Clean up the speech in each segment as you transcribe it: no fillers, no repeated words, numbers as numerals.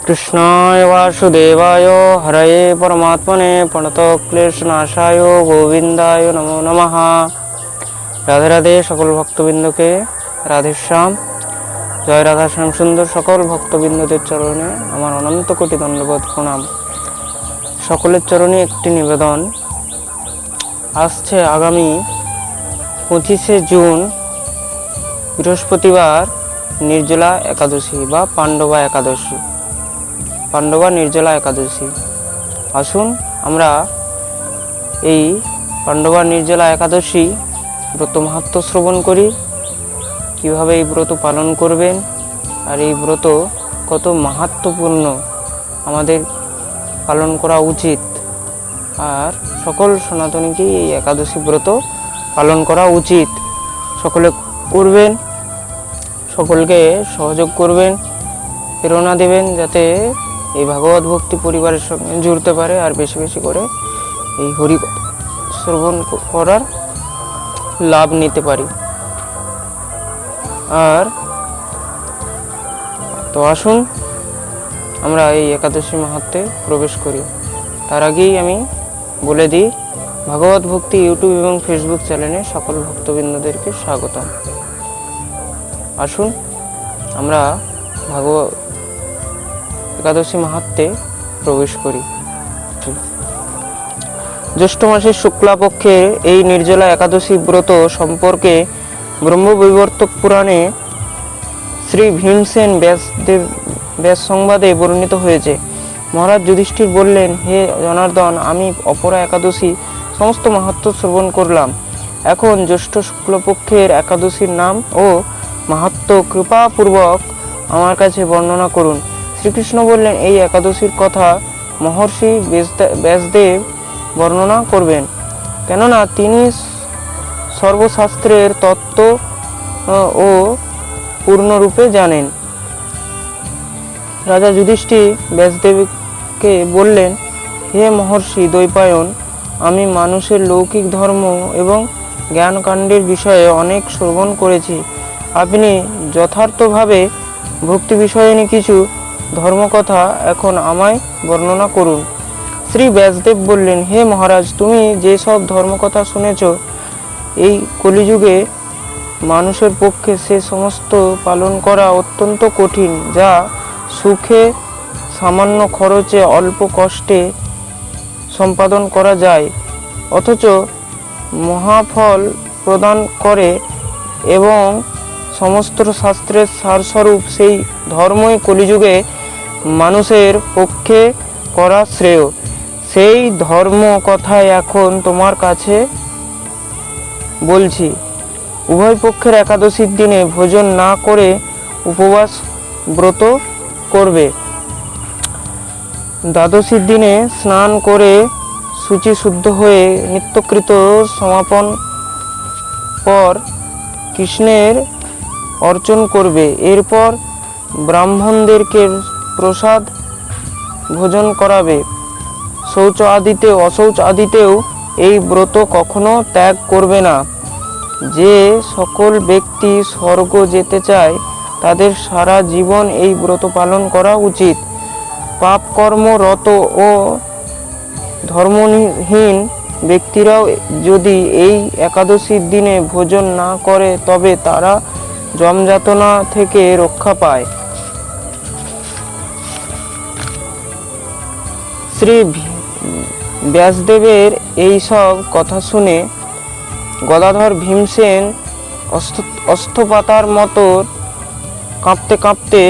कृष्णाय वासुदेवाय हरये परमात्मने प्रणतक्लेशनाशाय गोविंदाय नमो नमः। राधे राधे सकल भक्तबिंदुके राधेश्याम। जय राधा श्याम सुंदर सकल भक्तबिंदुদের চরণে আমার অনন্ত কোটি দণ্ডবোধ প্রণাম। সকলের চরণে একটি নিবেদন, আসছে আগামী 25শে জুন বৃহস্পতিবার নির্জলা একাদশী বা পাণ্ডবা একাদশী, পাণ্ডবা নির্জলা একাদশী। আসুন আমরা এই পাণ্ডবা নির্জলা একাদশী ব্রত মাহাত্ম্য শ্রবণ করি, কিভাবে এই ব্রত পালন করবেন আর এই ব্রত কত মাহাত্ম্যপূর্ণ, আমাদের পালন করা উচিত। আর সকল সনাতনীকেই এই একাদশী ব্রত পালন করা উচিত। সকলে করবেন, সকলকে সহযোগ করবেন, প্রেরণা দেবেন যাতে এই ভাগবত ভক্তি পরিবারের সঙ্গে জুড়তে পারে আর বেশি বেশি করে এই হরি শ্রবণ করার লাভ নিতে পারি। আর তো আসুন আমরা এই একাদশী মাহাত্ম্যে প্রবেশ করি। তার আগেই আমি বলে দিই, ভাগবত ভক্তি ইউটিউব এবং ফেসবুক চ্যানেলে সকল ভক্তবৃন্দদেরকে স্বাগতম। আসুন আমরা ভাগবত একাদশী মাহাত্ম্যে প্রবেশ করি। জ্যৈষ্ঠ মাসের শুক্লাপক্ষে এই নির্জলা একাদশী ব্রত সম্পর্কে ব্রহ্মবৈবর্তক পুরাণে শ্রী ভীমসেন ব্যাস সংবাদে বর্ণিত হয়েছে। মহারাজ যুধিষ্ঠির বললেন, হে জনার্দন, আমি অপরা একাদশী সমস্ত মাহাত্ম্য শ্রবণ করলাম। এখন জ্যৈষ্ঠ শুক্লপক্ষের একাদশীর নাম ও মাহাত্ম্য কৃপাপূর্বক আমার কাছে বর্ণনা করুন। শ্রীকৃষ্ণ বললেন, এই একাদশীর কথা মহর্ষি ব্যাসদেব বর্ণনা করবেন, কেননা তিনি সর্বশাস্ত্রের তত্ত্ব ও পূর্ণরূপে জানেন। রাজা যুধিষ্ঠির ব্যাসদেবকে বললেন, হে মহর্ষি দ্বৈপায়ন, আমি মানুষের লৌকিক ধর্ম এবং জ্ঞানকাণ্ডের বিষয়ে অনেক শ্রবণ করেছি। আপনি যথার্থভাবে ভক্তি বিষয়ে কিছু ধর্মকথা এখন আমায় বর্ণনা করুন। শ্রী ব্যাসদেব বললেন, হে মহারাজ, তুমি যেসব ধর্মকথা শুনেছ, এই কলিযুগে মানুষের পক্ষে সে সমস্ত পালন করা অত্যন্ত কঠিন, যা সুখে সামান্য খরচে অল্প কষ্টে সম্পাদন করা যায়, অথচ মহাফল প্রদান করে এবং সমস্ত শাস্ত্রের সারস্বরূপ সেই ধর্মই কলিযুগে মানুষের পক্ষে করা শ্রেয়। সেই ধর্ম কথাই এখন তোমার কাছে বলছি। উভয় পক্ষের একাদশীর দিনে ভোজন না করে উপবাস ব্রত করবে। দ্বাদশীর দিনে স্নান করে শুচি শুদ্ধ হয়ে নিত্যকৃত সমাপন পর কৃষ্ণের অর্চন করবে। এরপর ব্রাহ্মণদেরকে প্রসাদ ভোজন করাবে। অশৌচ আদিতেও এই ব্রত কখনো ত্যাগ করবে না। যে সকল ব্যক্তি স্বর্গ যেতে চায় তাদের সারা জীবন এই ব্রত পালন করা উচিত। পাপ কর্মরত ও ধর্মহীন ব্যক্তিরাও যদি এই একাদশীর দিনে ভোজন না করে তবে তারা যমযাতনা থেকে রক্ষা পায়। শ্রী ব্যাসদেবের এই সব কথা শুনে গদাধর ভীমসেন অস্থপাতার মতো কাঁপতে কাঁপতে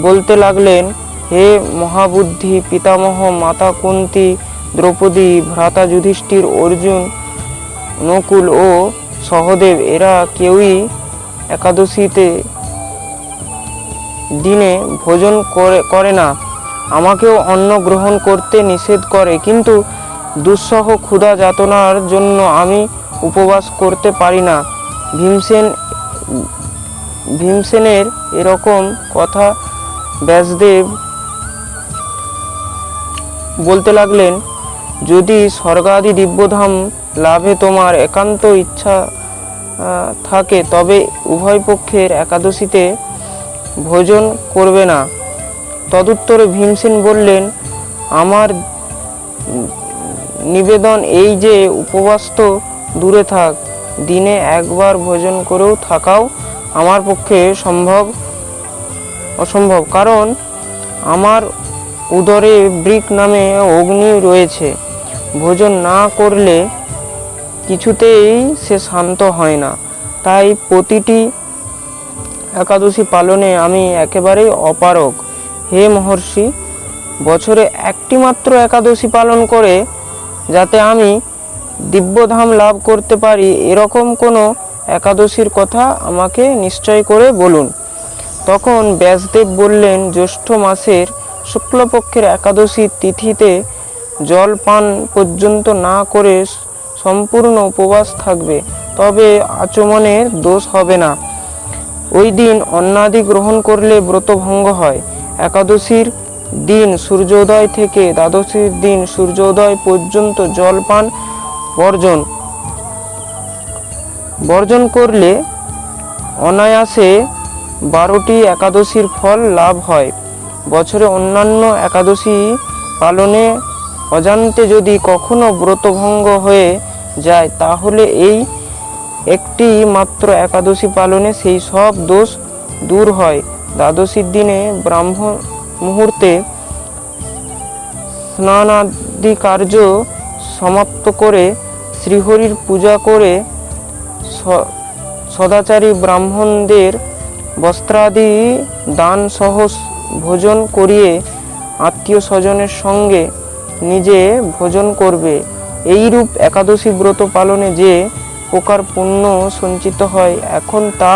বলতে লাগলেন, হে মহাবুদ্ধি পিতামহ, মাতা কুন্তী, দ্রৌপদী, ভ্রাতা যুধিষ্ঠির, অর্জুন, নকুল ও সহদেব, এরা কেউই একাদশীতে দিনে ভোজন করে না। আমাকেও অন্ন গ্রহণ করতে নিষেধ করে, কিন্তু দুঃসহ ক্ষুধা যাতনার জন্য আমি উপবাস করতে পারি না। ভীমসেনের এরকম কথা ব্যাসদেব বলতে লাগলেন, যদি স্বর্গাদি দিব্যধাম লাভে তোমার একান্ত ইচ্ছা থাকে তবে উভয় পক্ষের একাদশীতে ভোজন করবে না। তদুত্তরে ভীমসেন বললেন, আমার নিবেদন এই যে উপবাস তো দূরে থাক, দিনে একবার ভোজন করেও থাকাও আমার পক্ষে অসম্ভব, কারণ আমার উদরে বৃক নামে অগ্নি রয়েছে। ভোজন না করলে কিছুতেই সে শান্ত হয় না। তাই প্রতিটি একাদশী পালনে আমি একেবারেই অপারগ। হে মহর্ষি, বছরে একটি মাত্র একাদশী পালন করে যাতে আমি দিব্যধাম লাভ করতে পারি, এরকম কোনো একাদশীর কথা আমাকে নিশ্চয় করে বলুন। তখন ব্যাসদেব বললেন, জ্যৈষ্ঠ মাসের শুক্লপক্ষের একাদশী তিথিতে জল পান পর্যন্ত না করে সম্পূর্ণ উপবাস থাকবে, তবে আচমনের দোষ হবে না। ওই দিন অন্নাদি গ্রহণ করলে ব্রতভঙ্গ হয়। একাদশীর দিন সূর্যোদয় থেকে দ্বাদশীর দিন সূর্যোদয় পর্যন্ত জলপান বর্জন করলে অনায়াসে 12টি একাদশীর ফল লাভ হয়। বছরে অন্যান্য একাদশী পালনে অজান্তে যদি কখনো ব্রতভঙ্গ হয়ে যায়, তাহলে এই একটি মাত্র একাদশী পালনে সেই সব দোষ দূর হয়। দ্বাদশীর দিনে ব্রাহ্ম মুহূর্তে স্নানাদি কার্য সমাপ্ত করে শ্রীহরির পূজা করে সদাচারী ব্রাহ্মণদের বস্ত্রাদি দান সহ ভোজন করিয়ে আত্মীয় স্বজনের সঙ্গে নিজে ভোজন করবে। এইরূপ একাদশী ব্রত পালনে যে প্রকার পুণ্য সঞ্চিত হয়, এখন তা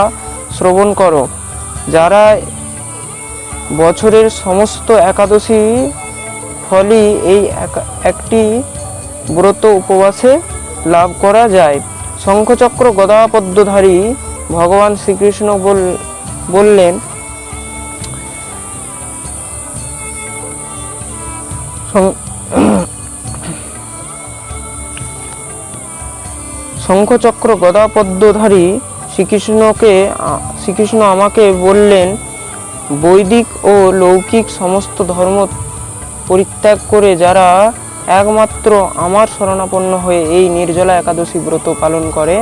শ্রবণ করো। যারা বছরের সমস্ত একাদশী ফলই এই একটি ব্রত উপবাসে লাভ করা যায়। শঙ্খচক্র গদা পদ্মধারী ভগবান শ্রীকৃষ্ণ বললেন, শঙ্খচক্র গদা পদ্মধারী শ্রীকৃষ্ণ আমাকে বললেন, বৈদিক ও লৌকিক সমস্ত ধর্ম পরিত্যাগ করে যারা একমাত্র আমার শরণাপন্ন হয়ে এই নির্জলা একাদশী ব্রত পালন করে,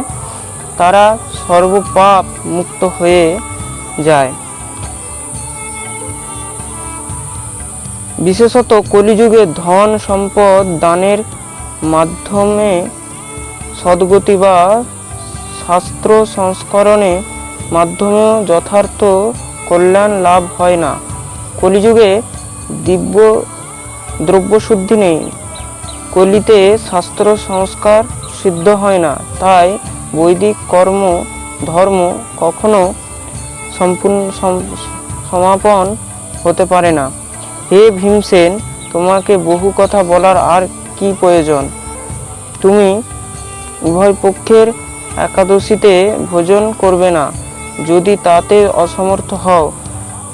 তারা সর্বপাপ মুক্ত হয়ে যায়। বিশেষত কলিযুগে ধন সম্পদ দানের মাধ্যমে সদ্গতি বা শাস্ত্র সংস্করণে মাধ্যমেও যথার্থ কল্যাণ লাভ হয় না। কলিযুগে দ্রব্যশুদ্ধি নেই, কলিতে শাস্ত্র সংস্কার সিদ্ধ হয় না, তাই বৈদিক ধর্ম কখনো সম্পূর্ণ সমাপন হতে পারে না। হে ভীমসেন, তোমাকে বহু কথা বলার আর কি প্রয়োজন? তুমি উভয় পক্ষের একাদশীতে ভোজন করবে না। যদি তাতে অসমর্থ হও,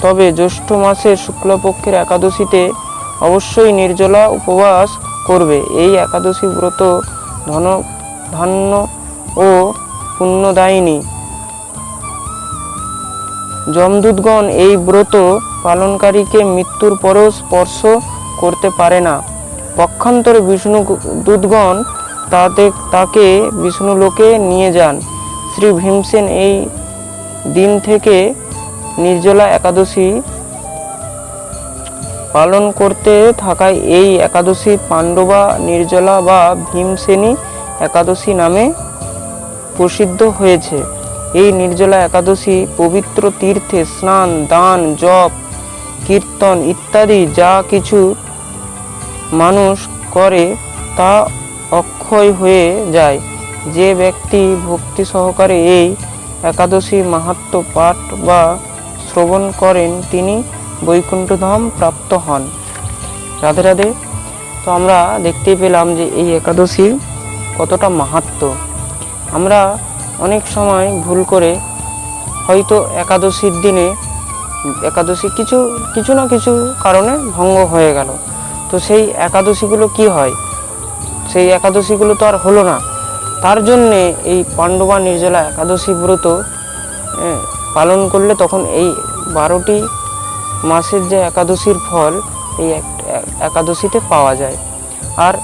তবে জ্যৈষ্ঠ মাসের শুক্লপক্ষের একাদশীতে অবশ্যই নির্জলা উপবাস করবে। এই একাদশী ব্রত ধান্য ও পুণ্যদায়িনী। যমদূতগণ এই ব্রত পালনকারীকে মৃত্যুর পরেও স্পর্শ করতে পারে না। পক্ষান্তরে বিষ্ণু দূতগণ তাকে বিষ্ণুলোকে নিয়ে যান। শ্রী ভীমসেন এই দিন থেকে নির্জলা একাদশী পালন করতে থাকায় এই একাদশী পাণ্ডবা নির্জলা বা ভীমসেনী একাদশী নামে প্রসিদ্ধ হয়েছে। এই নির্জলা একাদশী পবিত্র তীর্থে স্নান, দান, জপ, কীর্তন ইত্যাদি যা কিছু মানুষ করে তা অক্ষয় হয়ে যায়। যে ব্যক্তি ভক্তি সহকারে এই একাদশী মাহাত্ম্য পাঠ বা শ্রবণ করেন, তিনি বৈকুণ্ঠধাম প্রাপ্ত হন। রাধে রাধে। তো আমরা দেখতেই পেলাম যে এই একাদশীর কতটা মাহাত্ম্য। আমরা অনেক সময় ভুল করে হয়তো একাদশীর দিনে একাদশী কিছু না কিছু কারণে ভঙ্গ হয়ে গেল, তো সেই একাদশীগুলো কি হয়? সেই একাদশীগুলো তো আর হলো না। তার জন্যে এই পাণ্ডবা নির্জলা একাদশী ব্রত পালন করলে তখন এই 12টি মাসের যে একাদশীর ফল এই একাদশীতে পাওয়া যায়। আর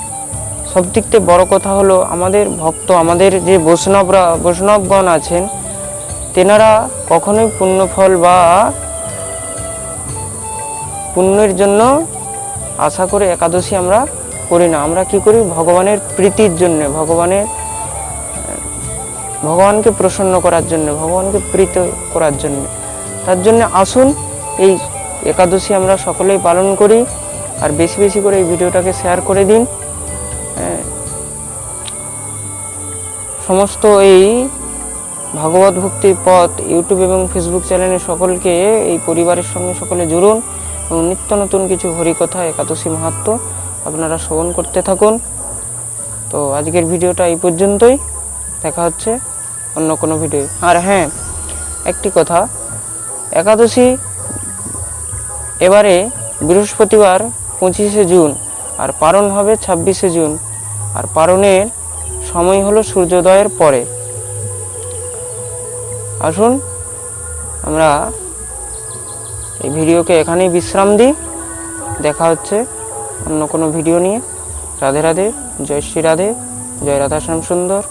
সব দিক থেকে বড় কথা হলো আমাদের ভক্ত, আমাদের যে বৈষ্ণবগণ আছেন, তেনারা কখনোই পুণ্যফল বা পুণ্যের জন্য আশা করে একাদশী আমরা করি না। আমরা কি করি? ভগবানের প্রীতির জন্য, ভগবানকে প্রসন্ন করার জন্য, ভগবানকে প্রীত করার জন্য। তার জন্য আসুন এই একাদশী আমরা সকলেই পালন করি। আর বেশি বেশি করে এই ভিডিওটাকে শেয়ার করে দিন। সমস্ত এই ভাগবত ভক্তি পথ ইউটিউব এবং ফেসবুক চ্যানেলে সকলকে এই পরিবারের সঙ্গে সকলে জুড়ুন এবং নিত্য নতুন কিছু হরিকথা, একাদশী মাহাত্ম্য আপনারা শ্রবণ করতে থাকুন। তো আজকের ভিডিওটা এই পর্যন্তই, দেখা হচ্ছে অন্য কোনো ভিডিও। আর হ্যাঁ, একটি কথা, একাদশী এবারে বৃহস্পতিবার 25শে জুন, আর পারণ হবে 26শে জুন। আর পারণের সময় হলো সূর্যোদয়ের পরে। আসুন আমরা এই ভিডিওকে এখানেই বিশ্রাম দিই। দেখা হচ্ছে অন্য কোনো ভিডিও নিয়ে। রাধে রাধে, জয় শ্রী রাধে, জয় রাধা শ্যাম সুন্দর।